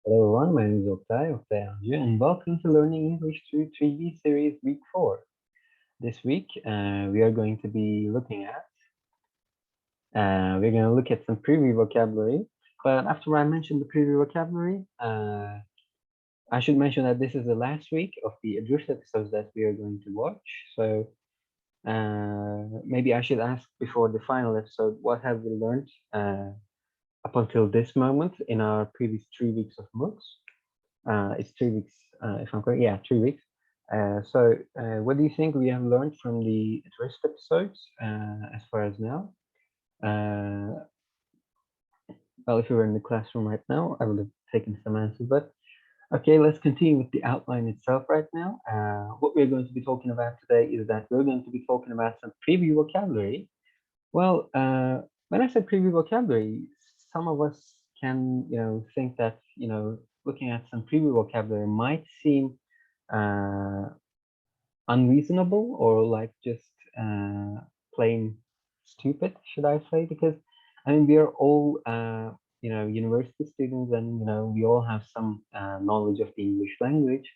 Hello everyone, my name is Oktay Anju, and welcome to Learning English through 3D Series Week 4. This week, we are going to be we're going to look at some preview vocabulary. But after I mention the preview vocabulary, I should mention that this is the last week of the Adrift episodes that we are going to watch. So maybe I should ask before the final episode, what have we learned up until this moment in our previous 3 weeks of MOOCs? It's 3 weeks, if I'm correct. Yeah, 3 weeks. What do you think we have learned from the first episodes as far as now? Uh, well, if you were in the classroom right now, I would have taken some answers. But okay, let's continue with the outline itself right now. What we're going to be talking about today is that we're going to be talking about some preview vocabulary. Well, when I said preview vocabulary, some of us can, think that, looking at some preview vocabulary might seem uh, unreasonable or like just plain stupid, should I say? Because I mean, we are all, university students, and we all have some knowledge of the English language.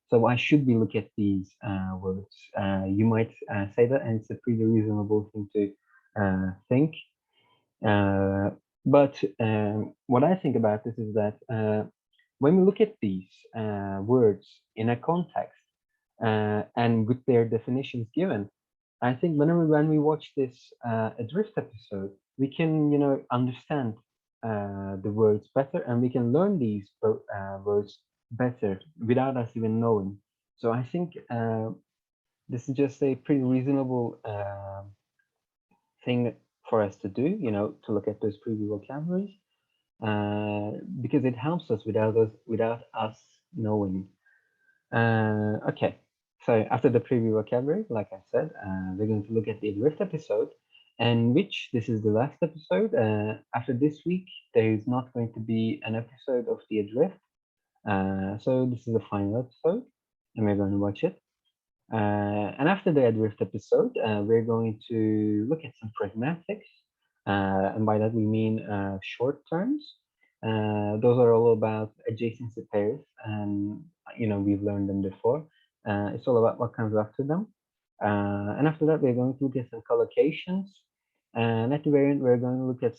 So why should we look at these words? You might say that, and it's a pretty reasonable thing to think. Uh, but what I think about this is that when we look at these words in a context and with their definitions given, I think when we watch this Adrift episode, we can understand the words better, and we can learn these words better without us even knowing. So I think this is just a pretty reasonable thing for us to do, to look at those preview vocabularies, because it helps us without us knowing. Okay, so after the preview vocabulary, like I said, we're going to look at the Adrift episode, and which this is the last episode. After this week, there is not going to be an episode of the Adrift, so this is the final episode, and we're going to watch it. And after the Adrift episode, we're going to look at some pragmatics, and by that we mean short terms. Those are all about adjacency pairs, and we've learned them before. It's all about what comes after them. And after that, we're going to look at some collocations, and at the very end, we're going to look at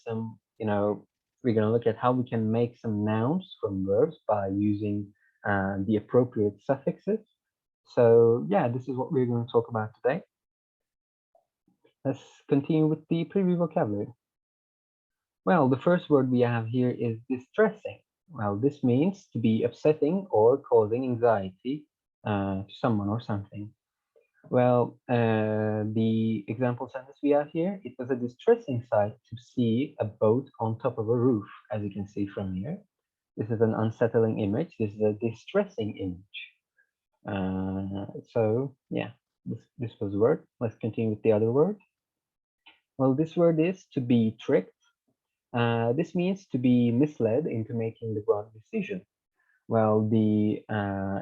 we're going to look at how we can make some nouns from verbs by using the appropriate suffixes. So yeah, this is what we're going to talk about today. Let's continue with the preview vocabulary. Well, the first word we have here is distressing. Well, this means to be upsetting or causing anxiety to someone or something. Well, the example sentence we have here, it was a distressing sight to see a boat on top of a roof, as you can see from here. This is an unsettling image. This is a distressing image. So yeah, this was the word. Let's continue with the other word. Well, this word is to be tricked. This means to be misled into making the wrong decision. Well, the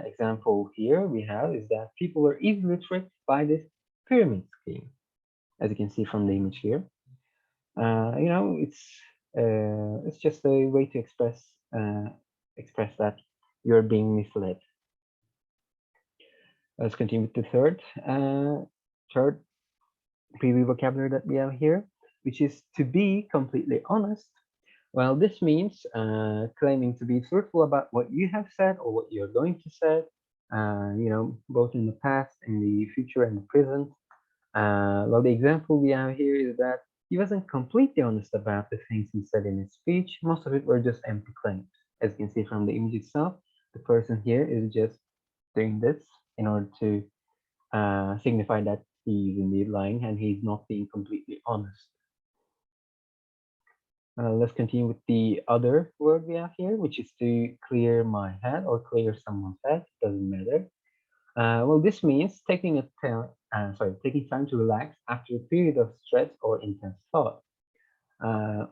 example here we have is that people are easily tricked by this pyramid scheme, as you can see from the image here. It's just a way to express that you're being misled. Let's continue with the third preview vocabulary that we have here, which is to be completely honest. Well, this means claiming to be truthful about what you have said or what you're going to say, both in the past, in the future, and the present. Well, the example we have here is that he wasn't completely honest about the things he said in his speech. Most of it were just empty claims. As you can see from the image itself, the person here is just doing this in order to signify that he's indeed lying and he's not being completely honest. Let's continue with the other word we have here, which is to clear my head or clear someone's head. Doesn't matter. Well, this means taking time to relax after a period of stress or intense thought. Uh,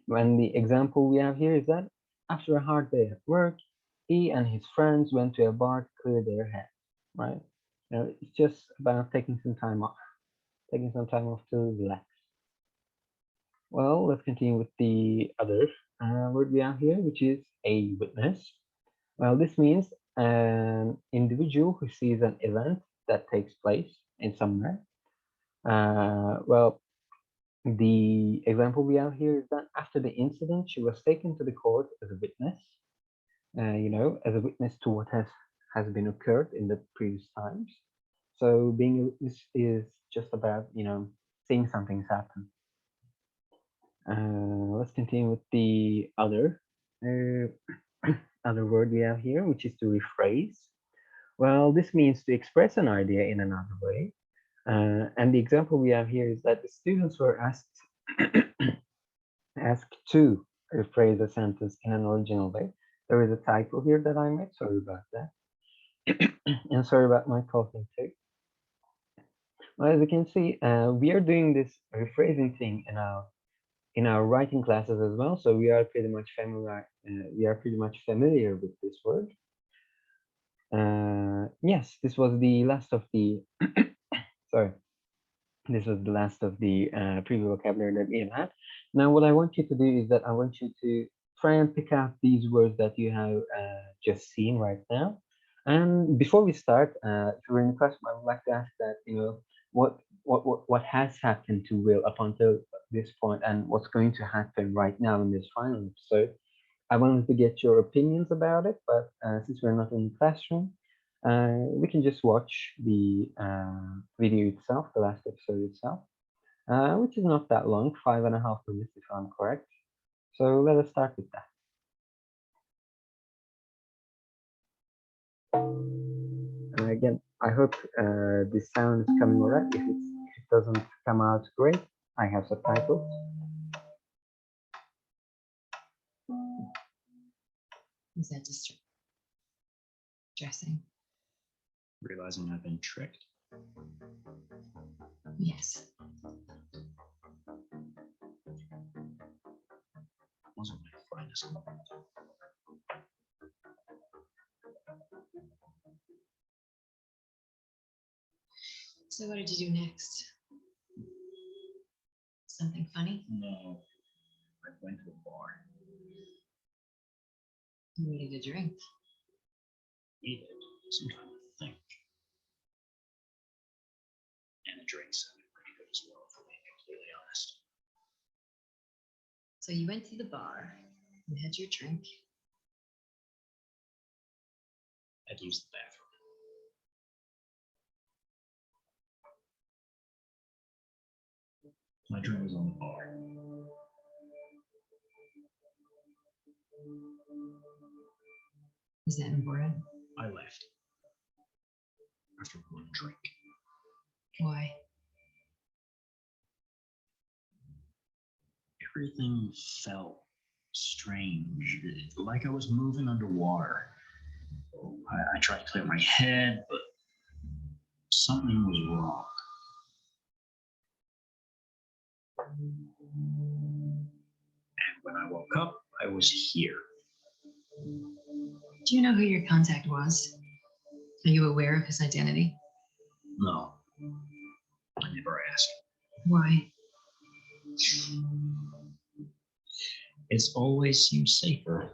when the example we have here is that after a hard day at work, he and his friends went to a bar to clear their heads. Right? It's just about taking some time off, to relax. Well, let's continue with the other word word we have here, which is a witness. Well, this means an individual who sees an event that takes place in somewhere. Well, the example we have here is that after the incident, she was taken to the court as a witness, as a witness to what has been occurred in the previous times. So being a witness is just about, seeing something happen. Let's continue with the other other word we have here, which is to rephrase. Well, this means to express an idea in another way. And the example we have here is that the students were asked to rephrase a sentence in an original way. There is a typo here that I made. Sorry about that. And sorry about my coughing too. Well, as you can see, we are doing this rephrasing thing in our writing classes as well. So we are pretty much familiar with this word. Yes, this was the last of the sorry. This was the last of the previous vocabulary that we have had. Now, what I want you to do is that I want you to try and pick out these words that you have just seen right now. And before we start, if you're in the classroom, I would like to ask that, what has happened to Will up until this point and what's going to happen right now in this final episode. I wanted to get your opinions about it, but since we're not in the classroom, we can just watch the video itself, the last episode itself, which is not that long, 5.5 minutes if I'm correct. So let us start with that. Again, I hope the sound is coming all right. If it doesn't come out great, I have subtitles. Is that distressing? Realizing I've been tricked? Yes. Wasn't my finest moment. So what did you do next? Something funny? No. I went to a bar. You needed a drink. Needed some time to think. And the drink sounded pretty good as well, if I'm being completely honest. So you went to the bar, you had your drink. I'd used the bathroom. My drink was on the bar. Is that important? I left. After one drink. Why? Everything felt strange, like I was moving underwater. I tried to clear my head, but something was wrong. And when I woke up, I was here. Do you know who your contact was? Are you aware of his identity? No, I never asked. Why? It's always seemed safer.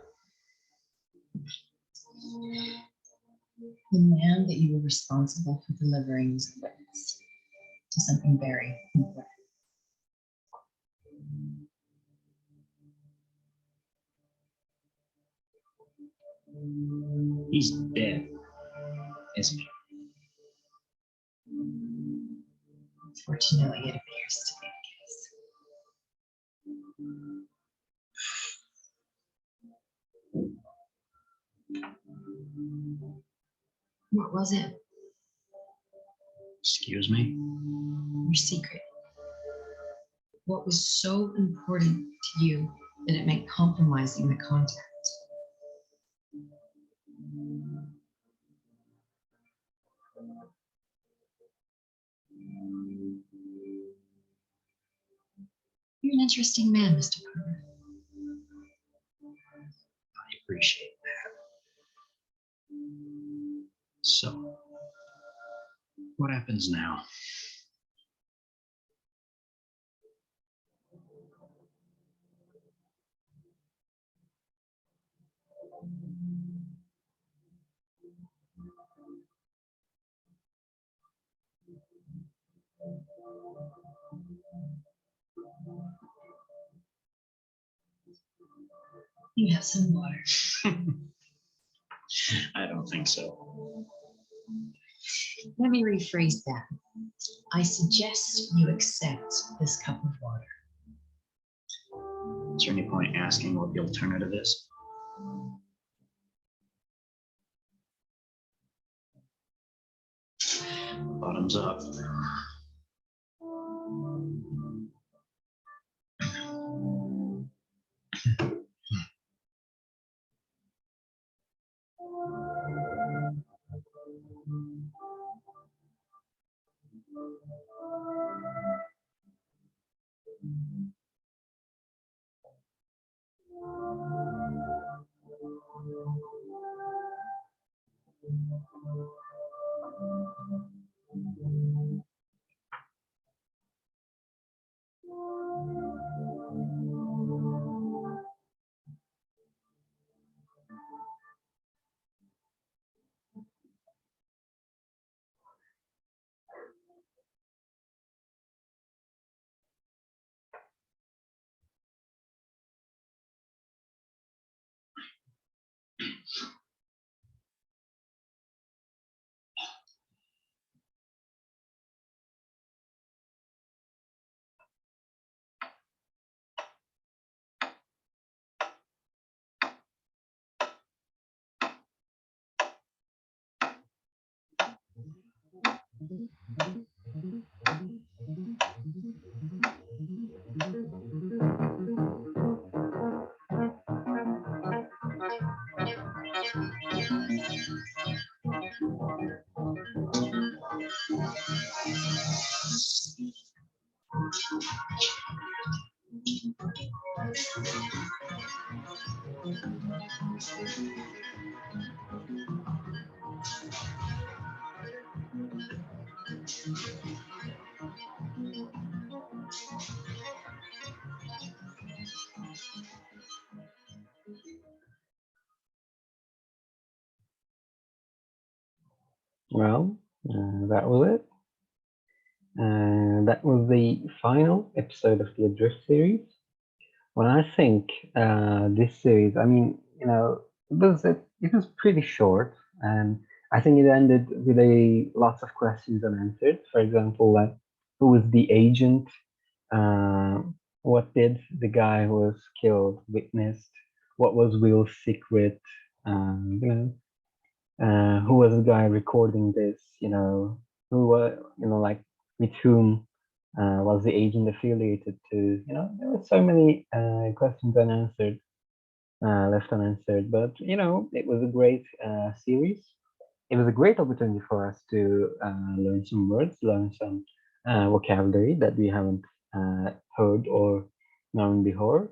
The man that you were responsible for delivering was a witness to something very important. He's dead, isn't he? Unfortunately, it appears to be the case. What was it? Excuse me? Your secret. What was so important to you that it meant compromising the contact? You're an interesting man, Mr. Parker. I appreciate that. So, what happens now? You have some water. I don't think so. Let me rephrase that. I suggest you accept this cup of water. Is there any point asking what the alternative is? Bottoms up. Well, that was it. That was the final episode of the Adrift series. Well, I think this series, I mean, it was pretty short, and I think it ended with a lots of questions unanswered. For example, like who was the agent? Uh, what did the guy who was killed witnessed? What was Will's secret? You know, who was the guy recording this? You know, who were like with whom was the agent affiliated to? You know, there were so many questions unanswered, left unanswered. But it was a great series. It was a great opportunity for us to learn some words, learn some vocabulary that we haven't heard or known before.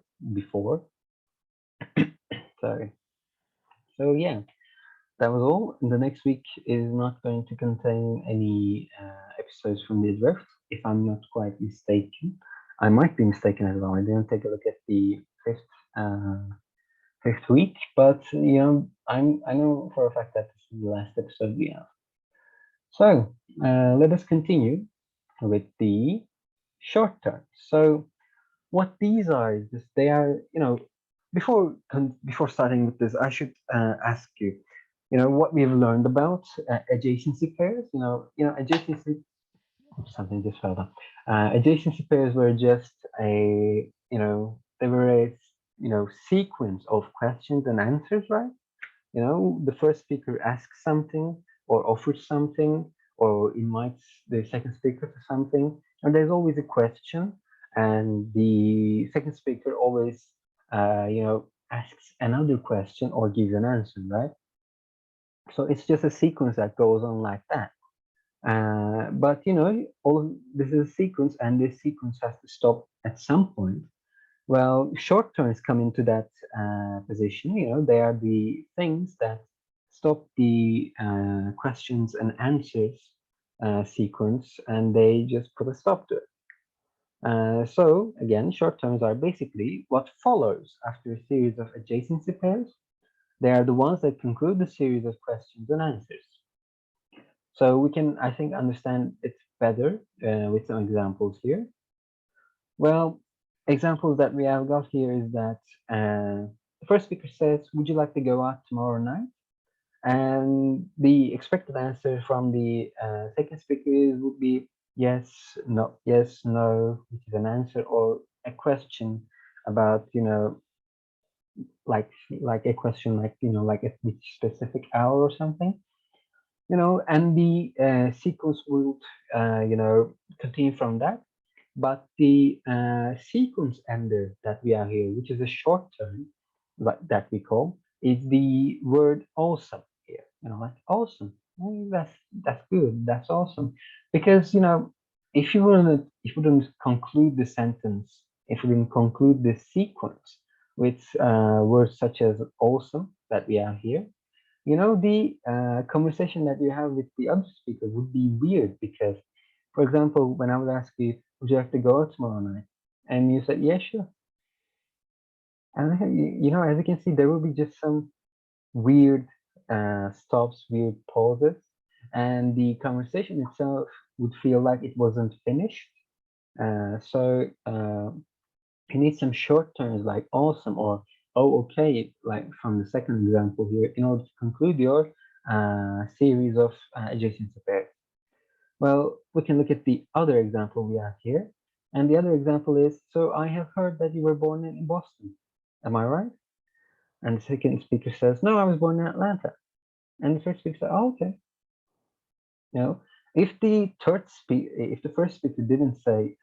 Sorry. So yeah, that was all. The next week is not going to contain any episodes from the Adrift, if I'm not quite mistaken. I might be mistaken as well. I didn't take a look at the fifth week, but I know for a fact that this is the last episode we have. So let us continue with the short term. So what these are is just they are before starting with this, I should ask you, what we've learned about adjacency pairs. Adjacency. Something just fell down. Adjacency pairs were just they were a sequence of questions and answers, right? The first speaker asks something or offers something or invites the second speaker to something, and there's always a question, and the second speaker always, asks another question or gives an answer, right? So it's just a sequence that goes on like that. But all of this is a sequence, and this sequence has to stop at some point. Well, short terms come into that position. They are the things that stop the questions and answers sequence, and they just put a stop to it. So again, short terms are basically what follows after a series of adjacency pairs. They are the ones that conclude the series of questions and answers. So we can, I think, understand it better with some examples here. Well, examples that we have got here is that the first speaker says, "Would you like to go out tomorrow night?" And the expected answer from the second speaker would be yes, no, yes, no, which is an answer or a question about, like a question like, like at which specific hour or something, and the sequence would, continue from that. But the sequence ender that we are here, which is a short term that we call, is the word awesome here. Like awesome. That's good. That's awesome. Because if you didn't conclude the sentence, if you didn't conclude the sequence with words such as awesome that we are here, the conversation that you have with the other speaker would be weird because, for example, when I would ask you, would you have to go out tomorrow night? And you said, yeah, sure. And as you can see, there will be just some weird stops, weird pauses, and the conversation itself would feel like it wasn't finished. So you need some short terms like awesome or oh okay, like from the second example here, in order to conclude your series of adjacency pairs. Well, we can look at the other example we have here. And the other example is, so I have heard that you were born in Boston. Am I right? And the second speaker says, no, I was born in Atlanta. And the first speaker says, oh, okay. If the first speaker didn't say,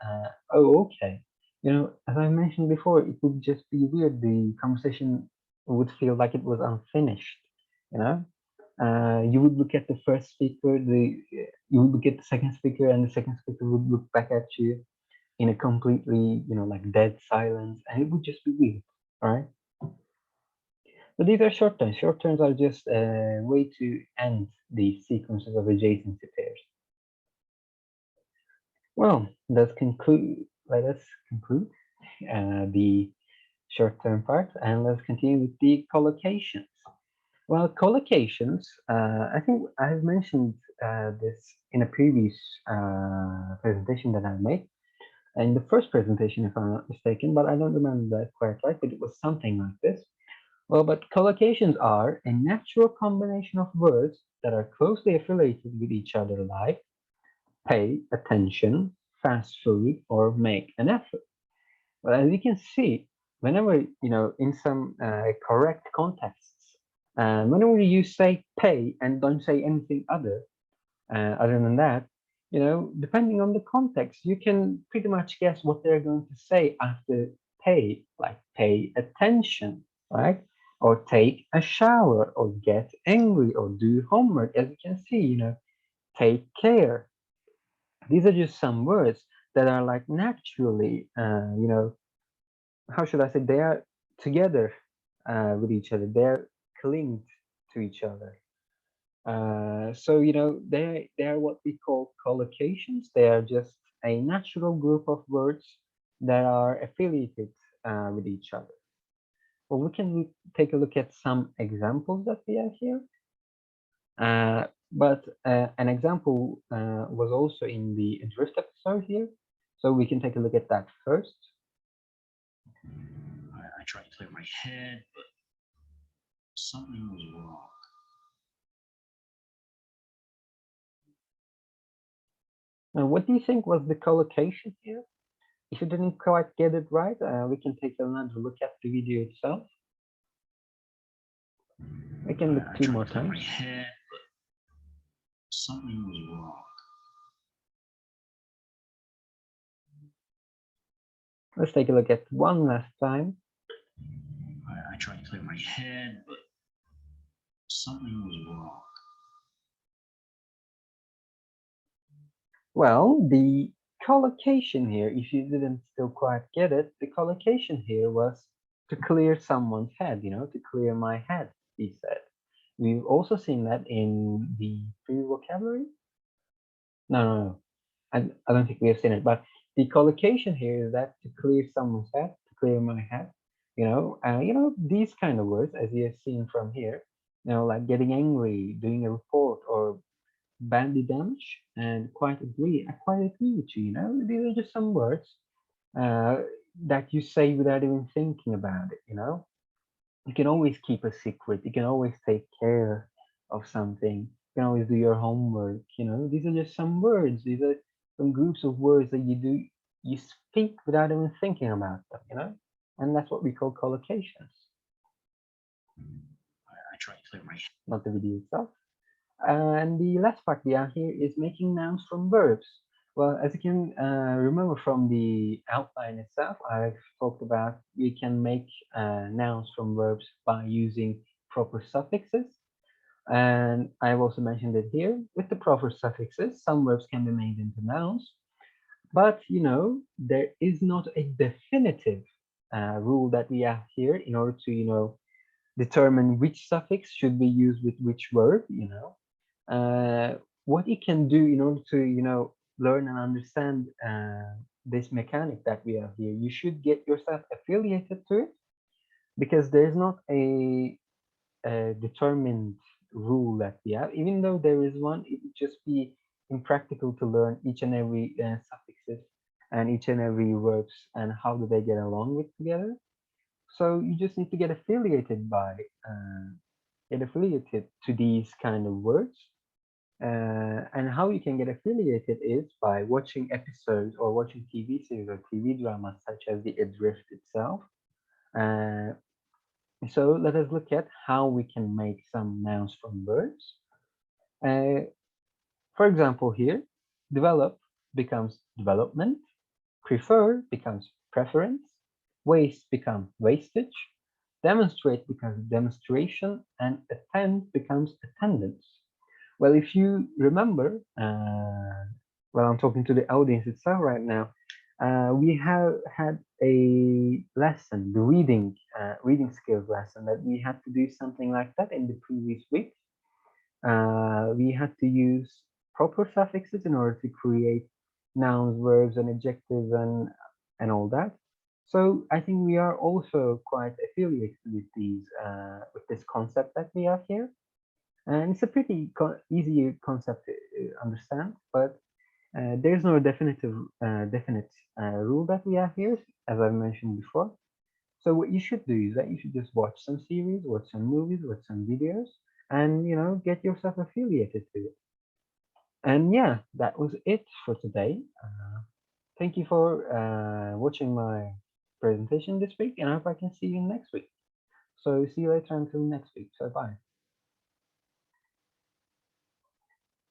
oh, okay, as I mentioned before, it would just be weird. The conversation would feel like it was unfinished. You would look at the first speaker, you would look at the second speaker, and the second speaker would look back at you in a completely, like dead silence, and it would just be weird, all right? But these are short terms. Short terms are just a way to end the sequences of adjacency pairs. Well, let us conclude the short-term part, and let's continue with the collocations. Well, collocations, I think I have mentioned this in a previous presentation that I made, in the first presentation, if I'm not mistaken, but I don't remember that quite right, but it was something like this. Well, but collocations are a natural combination of words that are closely affiliated with each other, like pay attention, fast food, or make an effort. But as you can see, whenever, in some correct contexts, whenever you say pay and don't say anything other than that, depending on the context, you can pretty much guess what they're going to say after pay, like pay attention, right? Or take a shower, or get angry, or do homework. As you can see, take care. These are just some words that are like naturally, how should I say, they are together with each other. They're linked to each other. So they are what we call collocations. They are just a natural group of words that are affiliated with each other. Well, we can take a look at some examples that we have here. But an example was also in the drift episode here. So we can take a look at that first. I tried to clear my head, but something was wrong. Now, what do you think was the collocation here? If you didn't quite get it right, we can take another look at the video itself. We can look two more times. My head, but something was wrong. Let's take a look at one last time. I tried to clear my head, but something was wrong. Well, the collocation here, if you didn't still quite get it, the collocation here was to clear someone's head, to clear my head, he said. We've also seen that in the free vocabulary. No. I don't think we have seen it, but the collocation here is that to clear someone's head, to clear my head, these kind of words, as you have seen from here, like getting angry, doing a report, or badly damaged, and I quite agree with you, these are just some words that you say without even thinking about it, you know? You can always keep a secret. You can always take care of something. You can always do your homework, you know? These are just some words. These are some groups of words that you speak without even thinking about them, you know? And that's what we call collocations, I try to clear my head. not the video itself. And the last part we have here is making nouns from verbs. Well, as you can remember from the outline itself, I've talked about we can make nouns from verbs by using proper suffixes. And I've also mentioned it here. With the proper suffixes, some verbs can be made into nouns. But, you know, there is not a definitive rule that we have here in order to, you know, determine which suffix should be used with which verb, you know. What you can do in order to, you know, learn and understand this mechanic that we have here, you should get yourself affiliated to it, because there's not a determined rule that we have. Even though there is one, it would just be impractical to learn each and every suffixes and each and every verbs and how do they get along with together. So you just need to get affiliated to these kind of words. And how you can get affiliated is by watching episodes or watching TV series or TV dramas such as The Adrift itself. Uh, so let us look at how we can make some nouns from verbs. For example, here, develop becomes development, prefer becomes preference, waste becomes wastage, demonstrate becomes demonstration, and attend becomes attendance. Well, if you remember, well, I'm talking to the audience itself right now. We have had a lesson, the reading skills lesson, that we had to do something like that in the previous week. We had to use proper suffixes in order to create nouns, verbs, and adjectives, and all that. So I think we are also quite affiliated with these with this concept that we have here, and it's a pretty easy concept to understand. But there's no definite rule that we have here, as I mentioned before. So what you should do is that you should just watch some series, watch some movies, watch some videos, and you know, get yourself affiliated to it. And yeah, that was it for today. Thank you for watching my presentation this week, and I hope I can see you next week. So see you later until next week. So bye.